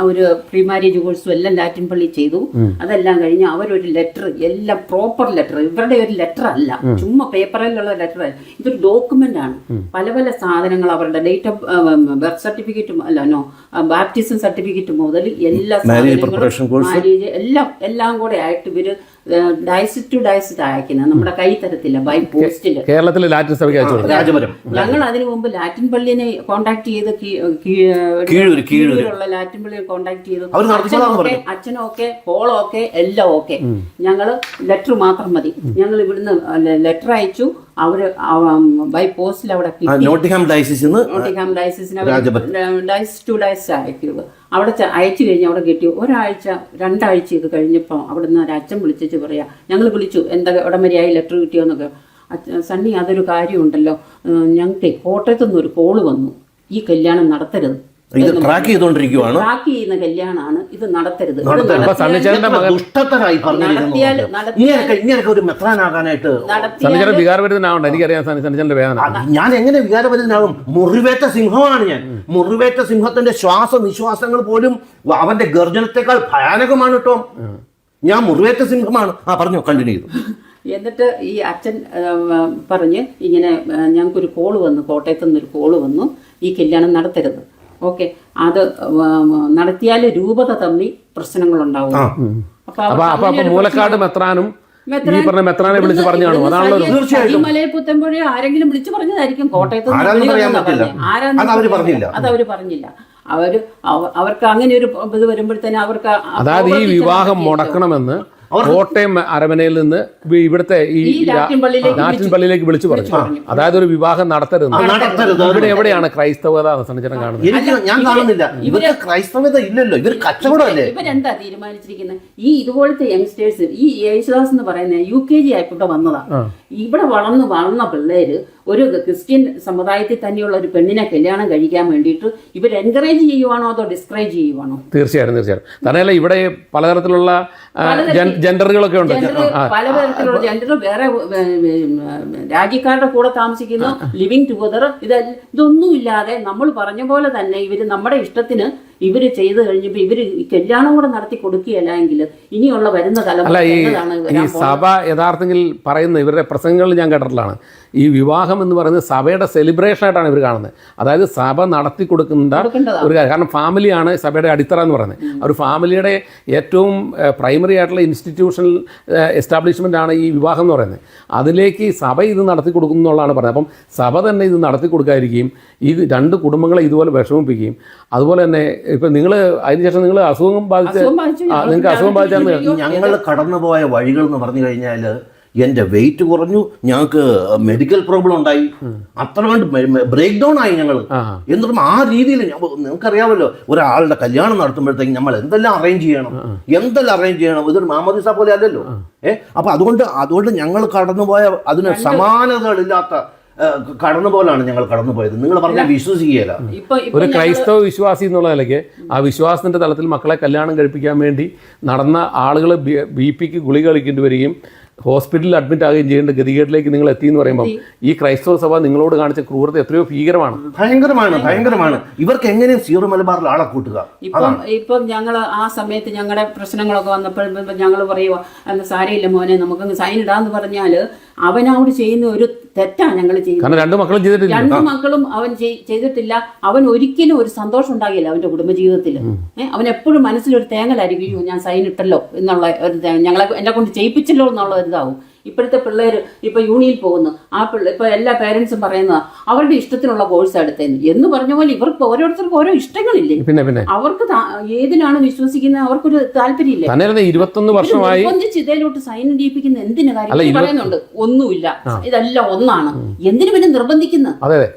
അവർ പ്രീ മാരേജ് കോഴ്സും എല്ലാം ലാറ്റിൻ പള്ളി ചെയ്തു. അതെല്ലാം കഴിഞ്ഞ് അവരൊരു ലെറ്റർ, എല്ലാം പ്രോപ്പർ ലെറ്റർ, ഇവരുടെ ഒരു ലെറ്റർ അല്ല, ചുമ്മാ പേപ്പറിലുള്ള ലെറ്റർ. ഇതൊരു ഡോക്യുമെന്റ് ആണ്. പല പല സാധനങ്ങൾ, അവരുടെ ഡേറ്റ് ഓഫ് ബർത്ത് സർട്ടിഫിക്കറ്റും ബാപ്റ്റിസം സർട്ടിഫിക്കറ്റ് മുതൽ എല്ലാ സാധനങ്ങളും മാരേജ് എല്ലാം കൂടെ ആയിട്ട് ഇവര് ഡൈസ് ടു ഡൈസ് അയക്കുന്നത്. നമ്മുടെ കൈ തരത്തില്ല, ബൈ പോസ്റ്റില്. കേരളത്തിലെ ലാറ്റിൻ സഭയ്ക്ക് ഞങ്ങൾ അതിനു മുമ്പ് ലാറ്റിൻ പള്ളിനെ കോണ്ടാക്ട് ചെയ്ത് കീഴൂരുള്ള ലാറ്റിൻ പള്ളിയെ കോണ്ടാക്ട് ചെയ്തു. അച്ഛനൊക്കെ ഹോളൊക്കെ എല്ലാം ഓക്കെ. ഞങ്ങള് ലെറ്റർ മാത്രം മതി. ഞങ്ങൾ ഇവിടുന്ന് ലെറ്റർ അയച്ചു. അവര് ബൈ പോസ്റ്റിൽ അവിടെ നോട്ടിംഗ്ഹാം ഡയസിസിന് ഡൈസ് ടു ഡൈസ് അയക്കുക. അവിടെ അയച്ചു കഴിഞ്ഞ് അവിടെ കിട്ടി. ഒരാഴ്ച 2 ആഴ്ചയൊക്കെ കഴിഞ്ഞപ്പോൾ അവിടെ നിന്ന് ഒരു അച്ഛൻ വിളിച്ചു പറയാ, ഞങ്ങൾ വിളിച്ചു, എന്താ ഇവിടം വരെയായി ലെറ്റർ കിട്ടിയോന്നൊക്കെ. സണ്ണി, അതൊരു കാര്യമുണ്ടല്ലോ, ഞങ്ങൾക്ക് കോട്ടയത്തു നിന്ന് ഒരു കോള് വന്നു, ഈ കല്യാണം നടത്തരുത്. ഇത് ട്രാക്ക് ചെയ്തുകൊണ്ടിരിക്കുകയാണ്. ട്രാക്ക് ചെയ്യുന്ന കല്യാണമാണ്, ഇത് നടത്തരുത്. ഇങ്ങനെയൊക്കെ ഒരു മെത്രാനാകാനായിട്ട് ഞാൻ എങ്ങനെ വികാരപരിതനാകും? മുറിവേറ്റ സിംഹമാണ് ഞാൻ. മുറിവേറ്റ സിംഹത്തിന്റെ ശ്വാസനിശ്വാസങ്ങൾ പോലും അവന്റെ ഗർജനത്തെക്കാൾ ഭയാനകമാണ് കേട്ടോ. ഞാൻ മുറിവേറ്റ സിംഹമാണ്. പറഞ്ഞു, കണ്ടിന്യൂ ചെയ്തു. എന്നിട്ട് ഈ അച്ഛൻ പറഞ്ഞ്, ഇങ്ങനെ ഞങ്ങൾക്കൊരു കോള് വന്നു, കോട്ടയത്തു നിന്നൊരു കോള് വന്നു, ഈ കല്യാണം നടത്തരുത്. ഓക്കെ, അത് നടത്തിയാൽ രൂപത തമ്മിൽ പ്രശ്നങ്ങളുണ്ടാവും. അപ്പൊ മൂലക്കാട് മെത്രാനും മെത്രാനെ വിളിച്ച് പറഞ്ഞു കാണും. അതാണല്ലോ മലയിൽ പുത്തമ്പുഴ ആരെങ്കിലും വിളിച്ചു പറഞ്ഞതായിരിക്കും. കോട്ടയത്ത് അതവര് പറഞ്ഞില്ല. അവർക്ക് അങ്ങനെ ഒരു ഇത് വരുമ്പോഴത്തേന് അവർക്ക്, അതായത് ഈ വിവാഹം മുടക്കണമെന്ന് കോട്ടയം അരമനയിൽ നിന്ന് ഇവിടുത്തെ ഈ ലാറ്റിൻ പള്ളിയിലേക്ക് വിളിച്ചു പറഞ്ഞു. അതായത് ഒരു വിവാഹം നടത്തരുത്. ഇവിടെ എവിടെയാണ് ക്രൈസ്തവത സഞ്ചാരം കാണുന്നത്? ഞാൻ കാണുന്നില്ല. ഇവർക്ക് ക്രൈസ്തവത ഇല്ലല്ലോ, ഇവർ കച്ചവടമല്ലേ. ഇവരെന്താ തീരുമാനിച്ചിരിക്കുന്നത്? ഈ ഇതുപോലത്തെ യങ്സ്റ്റേഴ്സ്, ഈ യേശുദാസ് എന്ന് പറയുന്ന UKG ആയിട്ട് ഇവിടെ വന്നതാ. ഇവിടെ വളർന്ന പിള്ളേര് ഒരു ക്രിസ്ത്യൻ സമുദായത്തിൽ തന്നെയുള്ള ഒരു പെണ്ണിനെ കല്യാണം കഴിക്കാൻ വേണ്ടിയിട്ട് ഇവർ എൻകറേജ് ചെയ്യുവാണോ അതോ ഡിസ്കറേജ് ചെയ്യുവാണോ? തീർച്ചയായിട്ടും. തന്നെയല്ല, ഇവിടെ പലതരത്തിലുള്ള ജെൻഡറുകളൊക്കെ ഉണ്ട്. പലതരത്തിലുള്ള ജെൻഡർ, വേറെ രാജ്യക്കാരുടെ കൂടെ താമസിക്കുന്നു, ലിവിങ് ടുഗദർ, ഇതൊന്നുമില്ലാതെ നമ്മൾ പറഞ്ഞ പോലെ തന്നെ ഇവര് നമ്മുടെ ഇഷ്ടത്തിന് ഇവർ ചെയ്ത് കഴിഞ്ഞപ്പോൾ ഇവർ കല്യാണം കൂടെ നടത്തി കൊടുക്കുകയല്ല എങ്കിൽ ഇനിയുള്ള വരുന്ന അല്ല, തലമുറ ഈ എന്നതാണ് വരാൻ സഭ യഥാർത്ഥത്തിൽ പറയുന്ന ഇവരുടെ പ്രസംഗങ്ങളിൽ ഞാൻ കേട്ടിട്ടുള്ളതാണ്, ഈ വിവാഹം എന്ന് പറയുന്നത് സഭയുടെ സെലിബ്രേഷൻ ആയിട്ടാണ് ഇവർ കാണുന്നത്. അതായത് സഭ നടത്തി കൊടുക്കുന്ന ഒരു കാര്യം. കാരണം ഫാമിലിയാണ് സഭയുടെ അടിത്തറ എന്ന് പറയുന്നത്. ഒരു ഫാമിലിയുടെ ഏറ്റവും പ്രൈമറി ആയിട്ടുള്ള ഇൻസ്റ്റിറ്റ്യൂഷണൽ എസ്റ്റാബ്ലിഷ്മെൻ്റ് ആണ് ഈ വിവാഹം എന്ന് പറയുന്നത്. അതിലേക്ക് സഭ ഇത് നടത്തി കൊടുക്കുന്നു എന്നുള്ളതാണ് പറയുന്നത്. അപ്പം സഭ തന്നെ ഇത് നടത്തി കൊടുക്കാതിരിക്കുകയും ഈ രണ്ട് കുടുംബങ്ങളെ ഇതുപോലെ വിഷമിപ്പിക്കുകയും അതുപോലെ തന്നെ ഇപ്പം നിങ്ങൾ അതിനുശേഷം നിങ്ങൾ അസുഖം ബാധിച്ച് നിങ്ങൾക്ക് അസുഖം ബാധിച്ചാൽ ഞങ്ങൾ കടന്നുപോയ വഴികൾ എന്ന് പറഞ്ഞു കഴിഞ്ഞാൽ എൻ്റെ വെയിറ്റ് കുറഞ്ഞു, ഞങ്ങൾക്ക് മെഡിക്കൽ പ്രോബ്ലം ഉണ്ടായി, അത്ര കണ്ട് ബ്രേക്ക് ഡൗൺ ആയി ഞങ്ങൾ. എന്നിട്ടും ആ രീതിയിൽ നിങ്ങൾക്കറിയാമല്ലോ, ഒരാളുടെ കല്യാണം നടത്തുമ്പോഴത്തേക്കും നമ്മൾ എന്തെല്ലാം അറേഞ്ച് ചെയ്യണം. ഇതൊരു മാമോദിസ പോലെ അല്ലല്ലോ. അപ്പൊ അതുകൊണ്ട് ഞങ്ങൾ കടന്നുപോയ അതിന് സമാനതകളില്ലാത്ത കടന്നുപോലാണ് ഞങ്ങൾ കടന്നുപോയത്. നിങ്ങൾ പറഞ്ഞാൽ വിശ്വസിക്കുകയില്ല. ഒരു ക്രൈസ്തവ വിശ്വാസി എന്നുള്ള നിലയ്ക്ക് ആ വിശ്വാസത്തിന്റെ തലത്തിൽ മക്കളെ കല്യാണം കഴിപ്പിക്കാൻ വേണ്ടി നടന്ന ആളുകൾ BP ഗുളിക കഴിക്കേണ്ടി വരികയും ഹോസ്പിറ്റലിൽ അഡ്മിറ്റ് ആകുകയും ചെയ്യേണ്ട ഗതികേട്ടിലേക്ക് നിങ്ങൾ എത്തിയെന്ന് പറയുമ്പോൾ ഈ ക്രൈസ്തവ സഭ നിങ്ങളോട് കാണിച്ച ക്രൂരത എത്രയോ ഭീകരമാണ്, ഭയങ്കരമാണ്. ഇവർക്ക് എങ്ങനെയും സീറോ മലബാറിൽ ആളെ കൂട്ടുക. ഇപ്പം ഞങ്ങൾ ആ സമയത്ത് ഞങ്ങളുടെ പ്രശ്നങ്ങളൊക്കെ വന്നപ്പോൾ ഞങ്ങൾ പറയുക അന്ന് സാരയില്ല മോനെ നമുക്ക് സൈൻ ഇടാന്ന് പറഞ്ഞാൽ അവനോട് ചെയ്യുന്ന ഒരു തെറ്റാണ് ഞങ്ങൾ ചെയ്യുന്നത്. കാരണം രണ്ട് മക്കളും അവൻ ചെയ്തിട്ടില്ല. അവൻ ഒരിക്കലും ഒരു സന്തോഷം ഉണ്ടാകില്ല അവന്റെ കുടുംബജീവിതത്തിൽ. അവൻ എപ്പോഴും മനസ്സിലൊരു തേങ്ങലായിരിക്കും, ഞാൻ സൈൻ ഇട്ടല്ലോ എന്നുള്ള ഒരു ഞങ്ങളെ എന്നെ കൊണ്ട് ചെയ്യിപ്പിച്ചല്ലോ എന്നുള്ള ഇതാവും. ഇപ്പോഴത്തെ പിള്ളേർ ഇപ്പൊ യൂണിയിൽ പോകുന്നു, ഇപ്പൊ എല്ലാ പേരൻസും പറയുന്നത് അവരുടെ ഇഷ്ടത്തിനുള്ള കോഴ്സ് എടുത്തേന്ന് എന്ന് പറഞ്ഞ പോലെ ഇവർക്ക് ഓരോരുത്തർക്കും ഓരോ ഇഷ്ടങ്ങളില്ലേ. പിന്നെ അവർക്ക് ഏതിനാണ് വിശ്വസിക്കുന്നത് അവർക്കൊരു താല്പര്യമില്ല. 21 വർഷമായി ഇതിലോട്ട് സൈൻ ചെയ്യിപ്പിക്കുന്ന എന്തിനു കാര്യം പറയുന്നുണ്ട്? ഒന്നുമില്ല, ഇതെല്ലാം ഒന്നാണ്. എന്തിനു പിന്നെ നിർബന്ധിക്കുന്നത്?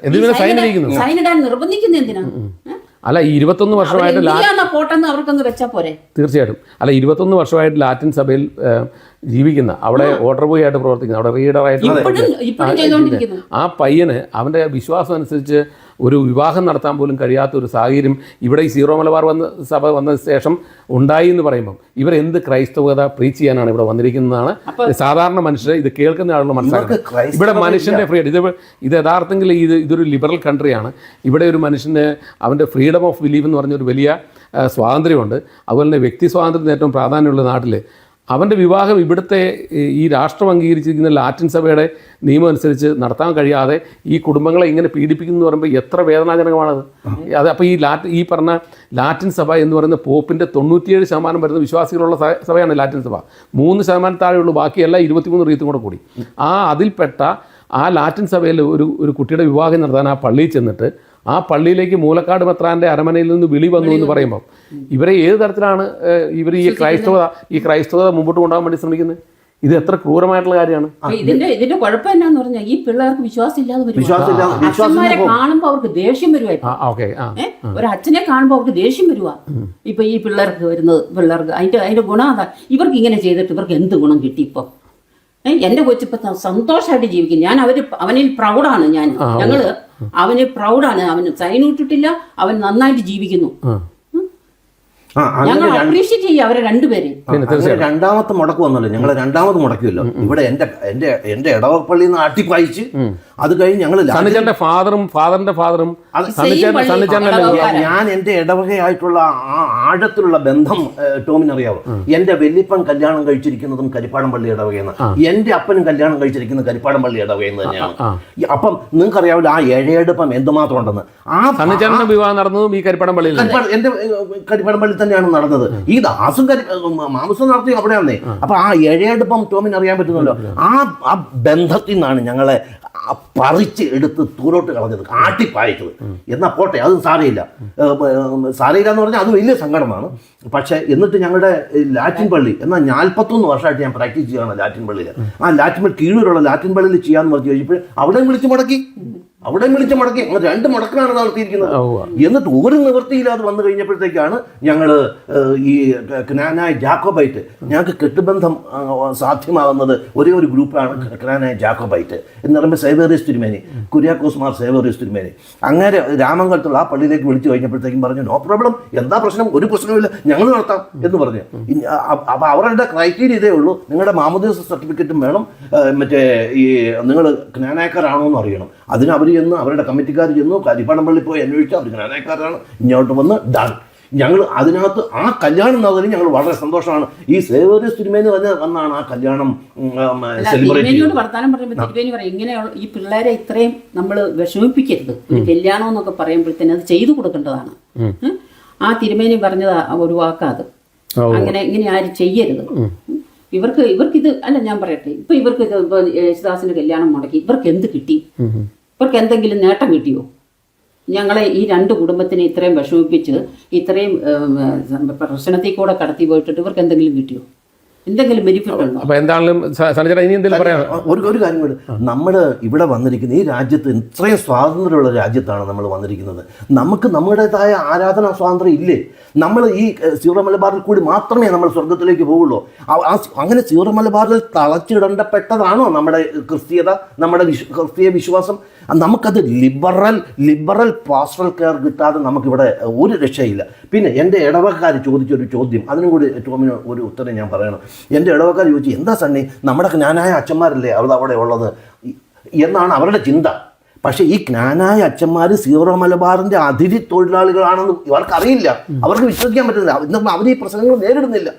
സൈൻ ഇടാൻ നിർബന്ധിക്കുന്നത് എന്തിനാണ്? അല്ല, 21 വർഷമായിട്ട് അവർക്കൊന്ന് വെച്ചാൽ പോരെ? തീർച്ചയായിട്ടും. അല്ല, 21 വർഷമായിട്ട് ലാറ്റിൻ സഭയിൽ ജീവിക്കുന്ന, അവിടെ ഓർഡർ ബോയ് ആയിട്ട് പ്രവർത്തിക്കുന്ന, അവിടെ റീഡറായിട്ട് ആ പയ്യന് അവൻ്റെ വിശ്വാസം അനുസരിച്ച് ഒരു വിവാഹം നടത്താൻ പോലും കഴിയാത്ത ഒരു സാഹചര്യം ഇവിടെ ഈ സീറോ മലബാർ സഭ വന്ന ശേഷം ഉണ്ടായി എന്ന് പറയുമ്പം ഇവരെന്ത് ക്രൈസ്തവത പ്രീച്ച് ചെയ്യാനാണ് ഇവിടെ വന്നിരിക്കുന്നതാണ് സാധാരണ മനുഷ്യർ ഇത് കേൾക്കുന്ന ആളുകൾ മനസ്സിലാക്കുന്നത്. ഇവിടെ മനുഷ്യൻ്റെ ഫ്രീഡം ഇത് യഥാർത്ഥത്തിൽ ഇതൊരു ലിബറൽ കൺട്രിയാണ്. ഇവിടെ ഒരു മനുഷ്യന് അവൻ്റെ ഫ്രീഡം ഓഫ് ബിലീഫ് എന്ന് പറഞ്ഞൊരു വലിയ സ്വാതന്ത്ര്യമുണ്ട്. അതുപോലെ തന്നെ വ്യക്തി സ്വാതന്ത്ര്യത്തിന് ഏറ്റവും പ്രാധാന്യമുള്ള നാട്ടിൽ അവൻ്റെ വിവാഹം ഇവിടുത്തെ ഈ രാഷ്ട്രം അംഗീകരിച്ചിരിക്കുന്ന ലാറ്റിൻ സഭയുടെ നിയമം അനുസരിച്ച് നടത്താൻ കഴിയാതെ ഈ കുടുംബങ്ങളെ ഇങ്ങനെ പീഡിപ്പിക്കുന്നു എന്ന് പറയുമ്പോൾ എത്ര വേദനാജനകമാണത്. അത് അപ്പോൾ ഈ പറഞ്ഞ ലാറ്റിൻ സഭ എന്ന് പറയുന്ന പോപ്പിൻ്റെ 97% വരുന്ന വിശ്വാസികളുള്ള സഭയാണ് ലാറ്റിൻ സഭ. 3% താഴെയുള്ളൂ, ബാക്കിയെല്ലാം 23 റീത്തും കൂടെ കൂടി. അതിൽപ്പെട്ട ആ ലാറ്റിൻ സഭയിൽ ഒരു കുട്ടിയുടെ വിവാഹം നടത്താൻ ആ പള്ളിയിൽ ചെന്നിട്ട് ആ പള്ളിയിലേക്ക് മൂലക്കാട് മെത്രാൻ്റെ അരമനയിൽ നിന്ന് വിളി വന്നു എന്ന് പറയുമ്പോൾ ഇവരെ ഏത് തരത്തിലാണ് ഇവർ ഈ ക്രൈസ്തവത മുമ്പോട്ട് കൊണ്ടുപോകാൻ വേണ്ടി ശ്രമിക്കുന്നത്? ഇത് എത്ര ക്രൂരമായിട്ടുള്ള കാര്യമാണ്. ഇതിന്റെ കുഴപ്പം എന്നാന്ന് പറഞ്ഞാൽ ഈ പിള്ളേർക്ക് വിശ്വാസം ഇല്ലാതെ വരും. അച്ഛന്മാരെ കാണുമ്പോൾ അവർക്ക് ദേഷ്യം വരുവായിരുന്നു. ഒരു അച്ഛനെ കാണുമ്പോൾ അവർക്ക് ദേഷ്യം വരുവാ. ഇപ്പൊ ഈ പിള്ളേർക്ക് അതിന്റെ ഗുണം അതാ. ഇവർക്ക് ഇങ്ങനെ ചെയ്തിട്ട് ഇവർക്ക് എന്ത് ഗുണം കിട്ടി? ഇപ്പൊ എന്റെ കൊച്ചിപ്പോ സന്തോഷമായിട്ട് ജീവിക്കും. ഞാൻ അവനിൽ പ്രൗഡാണ്. ഞങ്ങള് അവന് പ്രൗഡാണ്. അവന് സൈൻ ഇട്ടിട്ടില്ല, അവൻ നന്നായിട്ട് ജീവിക്കുന്നു. ഞങ്ങൾ അപ്രീഷിയേറ്റ് ചെയ്യും അവരെ രണ്ടുപേരെയും. രണ്ടാമത്തെ മുടക്ക് വന്നല്ലോ, ഞങ്ങൾ രണ്ടാമത് മുടക്കിയല്ലോ. ഇവിടെ എന്റെ ഇടവപ്പള്ളിയിൽ നിന്ന് ആട്ടിപ്പായിച്ച് അത് കഴിഞ്ഞ് ഞങ്ങൾ ഞാൻ എന്റെ ഇടവകയായിട്ടുള്ള ആ ആഴത്തിലുള്ള ബന്ധം ടോമിനറിയാവോ? എന്റെ വല്യപ്പൻ കല്യാണം കഴിച്ചിരിക്കുന്നതും കരിപ്പാടംപള്ളി ഇടവകയെന്ന്, എന്റെ അപ്പനും കല്യാണം കഴിച്ചിരിക്കുന്നത് കരിപ്പാടംപള്ളി ഇടവകയെന്ന് തന്നെയാണ്. അപ്പം നിങ്ങൾക്കറിയാവില്ല ആ ഏഴെടുപ്പം എന്തുമാത്രം ഉണ്ടെന്ന്. വിവാഹം നടന്നതും ഈ കരിപ്പാടംപള്ളിയിൽ, എന്റെ കരിപ്പാടംപള്ളി തന്നെയാണ് നടന്നത്. ഈ ദാസും മാംസം നടത്തി അവിടെയാന്നേ. അപ്പൊ ആ ഏഴെടുപ്പം ടോമിന് അറിയാൻ പറ്റുന്നല്ലോ. ആ ബന്ധത്തിൽ നിന്നാണ് ഞങ്ങളെ പറിച്ച് എടുത്ത് ദൂരോട്ട് കളഞ്ഞത്, ആട്ടിപ്പായിച്ചത്. എന്നാൽ പോട്ടെ, അതും സാരയില്ല എന്ന് പറഞ്ഞാൽ അത് വലിയ സങ്കടമാണ്. പക്ഷേ എന്നിട്ട് ഞങ്ങളുടെ ലാറ്റിൻ പള്ളി എന്നാൽ 41 വർഷമായിട്ട് ഞാൻ പ്രാക്ടീസ് ചെയ്യുകയാണ് ലാറ്റിൻ പള്ളിയിൽ. ആ ലാറ്റിൻ പള്ളി കീഴൂരുള്ള ലാറ്റിൻ പള്ളിയിൽ ചെയ്യാമെന്ന് പറഞ്ഞു കഴിഞ്ഞപ്പോൾ അവിടെയും വിളിച്ച് മുടക്കി. അങ്ങനെ 2 മുടക്കിലാണ് നടത്തിയിരിക്കുന്നത്. എന്നിട്ട് ഒരു നിവൃത്തിയില്ലാതെ വന്നു കഴിഞ്ഞപ്പോഴത്തേക്കാണ് ഞങ്ങൾ ഈ ക്നാനായ ജാക്കോബൈറ്റ്, ഞങ്ങൾക്ക് കെട്ടുബന്ധം സാധ്യമാകുന്നത് ഒരേ ഒരു ഗ്രൂപ്പാണ് ക്നാനായ ജാക്കോബൈറ്റ് എന്ന് പറയുമ്പോൾ സേവേറിയസ് തിരുമേനി, കുര്യാക്കോസ് മാർ സേവേറിയസ് തിരുമേനി. അങ്ങനെ രാമങ്കലത്തുള്ള ആ പള്ളിയിലേക്ക് വിളിച്ചു കഴിഞ്ഞപ്പോഴത്തേക്കും പറഞ്ഞു, നോ പ്രോബ്ലം, എന്താ പ്രശ്നം? ഒരു പ്രശ്നമില്ല, ഞങ്ങൾ നടത്താം എന്ന് പറഞ്ഞു. അപ്പോൾ അവരുടെ ക്രൈറ്റീരിയ ഇതേ ഉള്ളൂ, നിങ്ങളുടെ മാമോദീസ സർട്ടിഫിക്കറ്റും വേണം, മറ്റേ ഈ നിങ്ങൾ ക്നാനായക്കാരാണോ എന്ന് അറിയണം. അതിന് അവർ ചെന്ന് അവരുടെ കമ്മിറ്റിക്കാർ ചെന്നു കരിപ്പാടംപള്ളി പോയി അന്വേഷിച്ചു, അവർ ജ്ഞാനക്കാരാണ്, ഇങ്ങോട്ട് വന്ന് ഡൺ. ഞങ്ങൾ അതിനകത്ത് ആ കല്യാണം നടന്നതിൽ ഞങ്ങൾ വളരെ സന്തോഷമാണ്. ഈ സേവേറിയസ് തിരുമേനി വന്നാണ് ആ കല്യാണം സെലിബ്രേറ്റ് തിരുമേനിയോട് വർത്താനം പറയുമ്പോൾ തിരുമേനി പറയും ഇങ്ങനെയുള്ള ഈ പിള്ളേരെ ഇത്രയും നമ്മൾ വിഷമിപ്പിക്കരുത്, ഒരു കല്യാണം എന്നൊക്കെ പറയുമ്പോഴത്തേന് അത് ചെയ്തു കൊടുക്കേണ്ടതാണ്. ആ തിരുമേനി പറഞ്ഞത് ഒരു വാക്കാത്, അങ്ങനെ ഇങ്ങനെ ആരും ചെയ്യരുത്. ഇവർക്കിത് അല്ല, ഞാൻ പറയട്ടെ, ഇപ്പൊ ഇവർക്ക് ഇപ്പൊ യേശുദാസിന്റെ കല്യാണം മുടക്കി ഇവർക്ക് എന്ത് കിട്ടി? ഇവർക്ക് എന്തെങ്കിലും നേട്ടം കിട്ടിയോ? ഞങ്ങളെ ഈ രണ്ട് കുടുംബത്തിനെ ഇത്രയും വിഷമിപ്പിച്ച് ഇത്രയും പ്രശ്നത്തിൽ കൂടെ കടത്തി പോയിട്ടിട്ട് ഇവർക്ക് എന്തെങ്കിലും കിട്ടിയോ? എന്തെങ്കിലും ബെനിഫിറ്റ് ഉണ്ടോ? അപ്പൊ എന്താണെങ്കിലും ഒരു കാര്യം കൂടി, നമ്മൾ ഇവിടെ വന്നിരിക്കുന്ന ഈ രാജ്യത്ത് ഇത്രയും സ്വാതന്ത്ര്യമുള്ള രാജ്യത്താണ് നമ്മൾ വന്നിരിക്കുന്നത്. നമുക്ക് നമ്മുടേതായ ആരാധനാ സ്വാതന്ത്ര്യം ഇല്ലേ? നമ്മൾ ഈ സീറോ മലബാറിൽ കൂടി മാത്രമേ നമ്മൾ സ്വർഗത്തിലേക്ക് പോവുള്ളൂ. അങ്ങനെ സീറോ മലബാറിൽ തളച്ചിടണ്ടപ്പെട്ടതാണോ നമ്മുടെ ക്രിസ്തീയത, നമ്മുടെ ക്രിസ്തീയ വിശ്വാസം? നമുക്കത് ലിബറൽ പാസ്റ്ററൽ കെയർ കിട്ടാതെ നമുക്കിവിടെ ഒരു രക്ഷയില്ല. പിന്നെ എൻ്റെ ഇടവക്കാർ ചോദിച്ചൊരു ചോദ്യം, അതിനും കൂടി ടോമിന് ഒരു ഉത്തരം ഞാൻ പറയണം. എൻ്റെ ഇടവക്കാർ ചോദിച്ചു, എന്താ സണ്ണി നമ്മുടെ ജ്ഞാനായ അച്ഛന്മാരല്ലേ അവിടെ ഉള്ളത് എന്നാണ് അവരുടെ ചിന്ത. പക്ഷേ ഈ ജ്ഞാനായ അച്ഛന്മാർ സീറോ മലബാറിൻ്റെ അതിഥി തൊഴിലാളികളാണെന്ന് ഇവർക്കറിയില്ല, അവർക്ക് വിശ്വസിക്കാൻ പറ്റുന്നില്ല. എന്നാൽ അവർ ഈ പ്രശ്നങ്ങൾ നേരിടുന്നില്ല.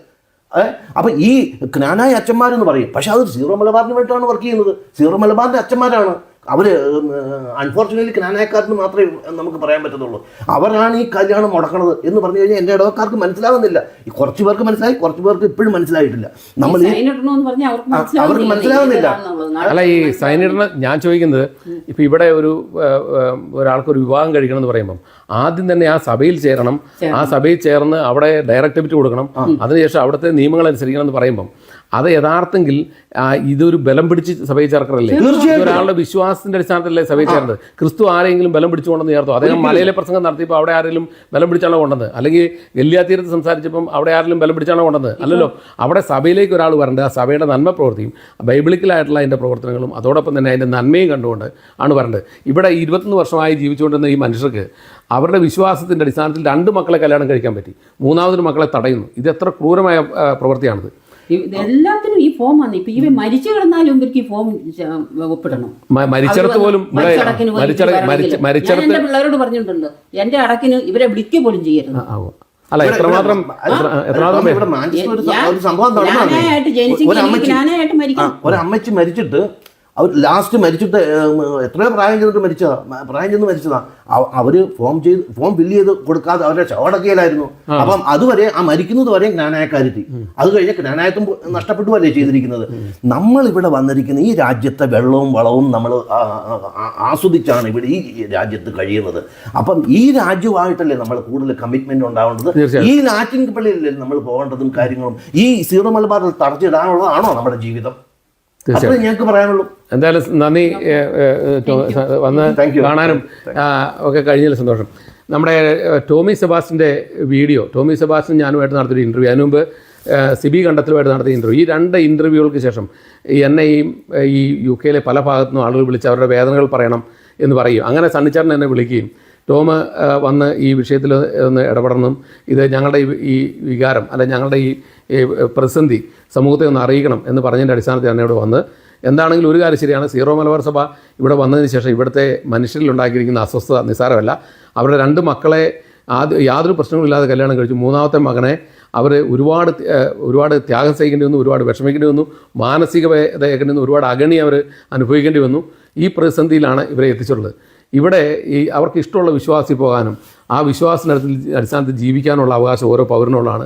അപ്പം ഈ ജ്ഞാനായ അച്ഛന്മാരെന്ന് പറയും, പക്ഷെ അത് സീറോ മലബാറിന് വേണ്ടിയിട്ടാണ് വർക്ക് ചെയ്യുന്നത്. സീറോ മലബാറിൻ്റെ അച്ഛന്മാരാണ് അവർ. അൺഫോർച്ചുനേറ്റ്ലി ജ്ഞാനായക്കാരന് മാത്രമേ നമുക്ക് പറയാൻ പറ്റത്തുള്ളൂ. അവരാണ് ഈ കല്യാണം മുടക്കണത് എന്ന് പറഞ്ഞു കഴിഞ്ഞാൽ എൻ്റെ ഇടവക്കാർക്ക് മനസ്സിലാകുന്നില്ല. ഈ കുറച്ച് പേർക്ക് മനസ്സിലായി, കുറച്ച് പേർക്ക് ഇപ്പോഴും മനസ്സിലായിട്ടില്ല. നമ്മൾ അവർക്ക് മനസ്സിലാകുന്നില്ല. അല്ല, ഈ സൈനിടന് ഞാൻ ചോദിക്കുന്നത്, ഇപ്പം ഇവിടെ ഒരാൾക്കൊരു വിവാഹം കഴിക്കണം എന്ന് പറയുമ്പം ആദ്യം തന്നെ ആ സഭയിൽ ചേരണം, ആ സഭയിൽ ചേർന്ന് അവിടെ ഡയറക്ടിവിറ്റി കൊടുക്കണം, അതിനുശേഷം അവിടുത്തെ നിയമങ്ങൾ അനുസരിക്കണം എന്ന് പറയുമ്പം അത് യഥാർത്ഥെങ്കിൽ ഇതൊരു ബലം പിടിച്ച് സഭയിൽ ചേർക്കറല്ലേ? ഒരാളുടെ വിശ്വാസത്തിന്റെ അടിസ്ഥാനത്തിലല്ലേ സഭയിൽ ചേർന്നത്? ക്രിസ്തു ആരെങ്കിലും ബലം പിടിച്ചുകൊണ്ടെന്ന് ചേർത്തോ? അദ്ദേഹം മലയിലെ പ്രസംഗം നടത്തിയപ്പോൾ അവിടെ ആരെങ്കിലും ബലം പിടിച്ചാണോ കൊണ്ടത്? അല്ലെങ്കിൽ ഗല്ലിയാതീരത്ത് സംസാരിച്ചപ്പം അവിടെ ആരെങ്കിലും ബലം പിടിച്ചാണോ കൊണ്ടത്? അല്ലല്ലോ. അവിടെ സഭയിലേക്ക് ഒരാൾ വരേണ്ടത് ആ സഭയുടെ നന്മ പ്രവൃത്തിയും ബൈബിളിക്കലായിട്ടുള്ള അതിൻ്റെ പ്രവർത്തനങ്ങളും അതോടൊപ്പം തന്നെ അതിൻ്റെ നന്മയും കണ്ടുകൊണ്ട് ആണ് വരേണ്ടത്. ഇവിടെ 21 വർഷമായി ജീവിച്ചുകൊണ്ടിരുന്ന ഈ മനുഷ്യർക്ക് അവരുടെ വിശ്വാസത്തിൻ്റെ അടിസ്ഥാനത്തിൽ 2 മക്കളെ കല്യാണം കഴിക്കാൻ പറ്റി, 3ാമതൊരു മക്കളെ തടയുന്നു. ഇത് എത്ര ക്രൂരമായ പ്രവൃത്തിയാണിത്. എല്ലാത്തിനും ഈ ഫോം വന്നു. ഇപ്പൊ ഇവ മരിച്ചു കിടന്നാലും ഇവർക്ക് ഈ ഫോം ഒപ്പിടണം. മരിച്ചിടത്ത് പോലും എന്റെ പിള്ളേരോട് പറഞ്ഞിട്ടുണ്ട്, എന്റെ അടക്കിന് ഇവരെ വിളിക്കുക പോലും ചെയ്യരുത്. അല്ല, എത്രമാത്രം ഒരമ്മച്ചി മരിച്ചിട്ട് അവർ ലാസ്റ്റ് മരിച്ചിട്ട് എത്രയോ പ്രായം ചെന്ന് മരിച്ചതാ. അവർ ഫോം ഫില്ല് ചെയ്ത് കൊടുക്കാതെ അവരുടെ ചവടക്കയിലായിരുന്നു. അപ്പം അതുവരെ ആ മരിക്കുന്നത് വരെ ജ്ഞാനായക്കാരിത്തി, അത് കഴിഞ്ഞ് ജ്ഞാനായത്വം നഷ്ടപ്പെട്ടുവല്ലേ ചെയ്തിരിക്കുന്നത്. നമ്മളിവിടെ വന്നിരിക്കുന്ന ഈ രാജ്യത്തെ വെള്ളവും വളവും നമ്മൾ ആസ്വദിച്ചാണ് ഇവിടെ ഈ രാജ്യത്ത് കഴിയുന്നത്. അപ്പം ഈ രാജ്യമായിട്ടല്ലേ നമ്മൾ കൂടുതൽ കമ്മിറ്റ്മെന്റ് ഉണ്ടാവേണ്ടത്. ഈ ലാറ്റിൻ പള്ളിയിലല്ലേ നമ്മൾ പോകേണ്ടതും കാര്യങ്ങളും. ഈ സീറോ മലബാറിൽ തടച്ചിടാനുള്ളതാണോ നമ്മുടെ ജീവിതം? ഞങ്ങൾക്ക് പറയാനുള്ളൂ. എന്തായാലും നന്ദി, വന്ന് കാണാനും ഒക്കെ കഴിഞ്ഞതിൽ സന്തോഷം. നമ്മുടെ ടോമി സെബാസ്റ്റിൻ്റെ വീഡിയോ, ടോമി സെബാസ്റ്റിൻ ഞാനുമായിട്ട് നടത്തിയൊരു ഇൻ്റർവ്യൂ, അതിനു മുമ്പ് സിബി കണ്ടത്തിലുമായിട്ട് നടത്തിയ ഇൻ്റർവ്യൂ, ഈ 2 ഇൻ്റർവ്യൂകൾക്ക് ശേഷം എന്നെ ഈ UK പല ഭാഗത്തുനിന്നും ആളുകൾ വിളിച്ച് അവരുടെ വേദനകൾ പറയണം എന്ന് പറയും. അങ്ങനെ സണ്ണിച്ചാരൻ എന്നെ വിളിക്കുകയും ടോം വന്ന് ഈ വിഷയത്തിൽ ഒന്ന് ഇടപെടണം, ഇത് ഞങ്ങളുടെ ഈ വികാരം അല്ല ഞങ്ങളുടെ ഈ പ്രതിസന്ധി സമൂഹത്തെ ഒന്ന് അറിയിക്കണം എന്ന് പറഞ്ഞതിൻ്റെ അടിസ്ഥാനത്തിൽ തന്നെ ഇവിടെ വന്ന്. എന്താണെങ്കിലും ഒരു കാര്യം ശരിയാണ്, സീറോ മലബാർ സഭ ഇവിടെ വന്നതിന് ശേഷം ഇവിടുത്തെ മനുഷ്യരിലുണ്ടാക്കിയിരിക്കുന്ന അസ്വസ്ഥത നിസ്സാരമല്ല. അവരുടെ 2 മക്കളെ യാതൊരു പ്രശ്നങ്ങളില്ലാതെ കല്യാണം കഴിച്ചു. 3ാമത്തെ മകനെ അവർ ഒരുപാട് ത്യാഗം സഹിക്കേണ്ടി വന്നു, ഒരുപാട് വിഷമിക്കേണ്ടി വന്നു, മാനസിക വേദനയേക്കേണ്ടി വന്നു, ഒരുപാട് അഗണി അവർ അനുഭവിക്കേണ്ടി വന്നു. ഈ പ്രതിസന്ധിയിലാണ് ഇവരെ എത്തിച്ചിട്ടുള്ളത്. ഇവിടെ അവർക്ക് ഇഷ്ടമുള്ള വിശ്വാസത്തിൽ പോകാനും ആ വിശ്വാസത്തിൻ്റെ അടിസ്ഥാനത്തിൽ ജീവിക്കാനുള്ള അവകാശം ഓരോ പൗരനുള്ളതാണ്.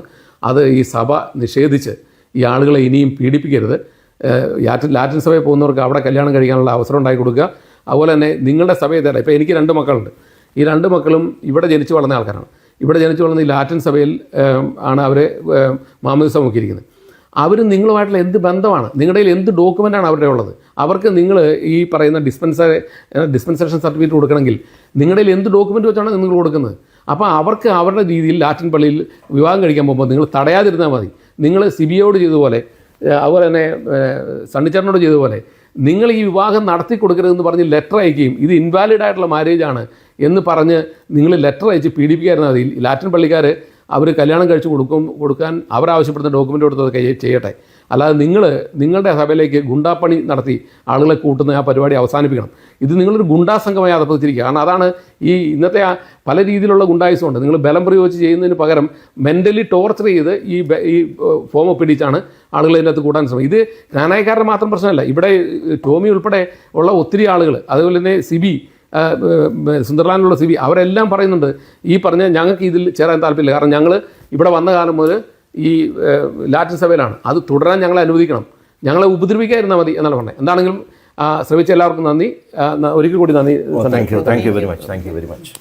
അത് ഈ സഭ നിഷേധിച്ച് ഈ ആളുകളെ ഇനിയും പീഡിപ്പിക്കരുത്. ലാറ്റിൻ സഭയിൽ പോകുന്നവർക്ക് അവിടെ കല്യാണം കഴിക്കാനുള്ള അവസരം ഉണ്ടാക്കി കൊടുക്കുക. അതുപോലെ തന്നെ നിങ്ങളുടെ സഭയെ തരാം. ഇപ്പോൾ എനിക്ക് 2 മക്കളുണ്ട്. ഈ 2 മക്കളും ഇവിടെ ജനിച്ചു വളർന്ന ആൾക്കാരാണ്. ഇവിടെ ജനിച്ചു വളർന്ന ഈ ലാറ്റിൻ സഭയിൽ ആണ് അവരെ മാമോദിസ മുക്കിയിരിക്കുന്നത്. അവരും നിങ്ങളുമായിട്ടുള്ള എന്ത് ബന്ധമാണ്, നിങ്ങളുടെ കയ്യിൽ എന്ത് ഡോക്യുമെൻ്റാണ് അവരുടെ ഉള്ളത്? അവർക്ക് നിങ്ങൾ ഈ പറയുന്ന ഡിസ്പെൻസേഷൻ സർട്ടിഫിക്കറ്റ് കൊടുക്കണമെങ്കിൽ നിങ്ങളുടെ കയ്യിൽ എന്ത് ഡോക്യുമെൻ്റ് വെച്ചാണ് നിങ്ങൾ കൊടുക്കുന്നത്? അപ്പോൾ അവർക്ക് അവരുടെ രീതിയിൽ ലാറ്റിൻ പള്ളിയിൽ വിവാഹം കഴിക്കാൻ പോകുമ്പോൾ നിങ്ങൾ തടയാതിരുന്നാൽ മതി. നിങ്ങൾ സിബിയോട് ചെയ്തതുപോലെ, അതുപോലെ തന്നെ സണ്ണിച്ചാരനോട് ചെയ്തതുപോലെ നിങ്ങൾ ഈ വിവാഹം നടത്തി കൊടുക്കരുതെന്ന് പറഞ്ഞ് ലെറ്റർ അയക്കുകയും ഇത് ഇൻവാലിഡ് ആയിട്ടുള്ള മാരേജാണ് എന്ന് പറഞ്ഞ് നിങ്ങൾ ലെറ്റർ അയച്ച് പീഡിപ്പിക്കാതിരുന്നാൽ മതി. ലാറ്റിൻ പള്ളിക്കാർ അവർ കല്യാണം കഴിച്ച് കൊടുക്കാൻ അവരാവശ്യപ്പെടുന്ന ഡോക്യുമെൻ്റ് കൊടുത്തതൊക്കെ ചെയ്യട്ടെ. അല്ലാതെ നിങ്ങളുടെ സഭയിലേക്ക് ഗുണ്ടാപ്പണി നടത്തി ആളുകളെ കൂട്ടുന്ന ആ പരിപാടി അവസാനിപ്പിക്കണം. ഇത് നിങ്ങളൊരു ഗുണ്ടാ സംഘമായി അധപ്പതിച്ചിരിക്കുക. കാരണം അതാണ് ഈ ഇന്നത്തെ പല രീതിയിലുള്ള ഗുണ്ടായുസമുണ്ട്. നിങ്ങൾ ബലം പ്രയോഗിച്ച് ചെയ്യുന്നതിന് പകരം മെൻ്റലി ടോർച്ചർ ചെയ്ത് ഈ ഫോം ഒപ്പിടിച്ചാണ് ആളുകൾ ഇതിനകത്ത് കൂടാൻ ശ്രമിക്കും. ഇത് നാനായക്കാരുടെ മാത്രം പ്രശ്നമല്ല. ഇവിടെ ടോമി ഉൾപ്പെടെ ഉള്ള ഒത്തിരി ആളുകൾ, അതുപോലെ തന്നെ സിബി, സുന്ദർലാൻഡിലുള്ള സിബി, അവരെല്ലാം പറയുന്നുണ്ട് ഈ പറഞ്ഞ ഞങ്ങൾക്ക് ഇതിൽ ചേരാൻ താല്പര്യമില്ല. കാരണം ഞങ്ങൾ ഇവിടെ വന്ന കാലം മുതൽ ഈ ലാറ്റിൻ സഭയിലാണ്, അത് തുടരാൻ ഞങ്ങളെ അനുവദിക്കണം, ഞങ്ങളെ ഉപദ്രവിക്കാതിരുന്നാൽ മതി എന്നാണ് പറഞ്ഞത്. എന്താണെങ്കിലും ശ്രമിച്ച എല്ലാവർക്കും നന്ദി. ഒരിക്കൽ കൂടി നന്ദി. Thank you very much.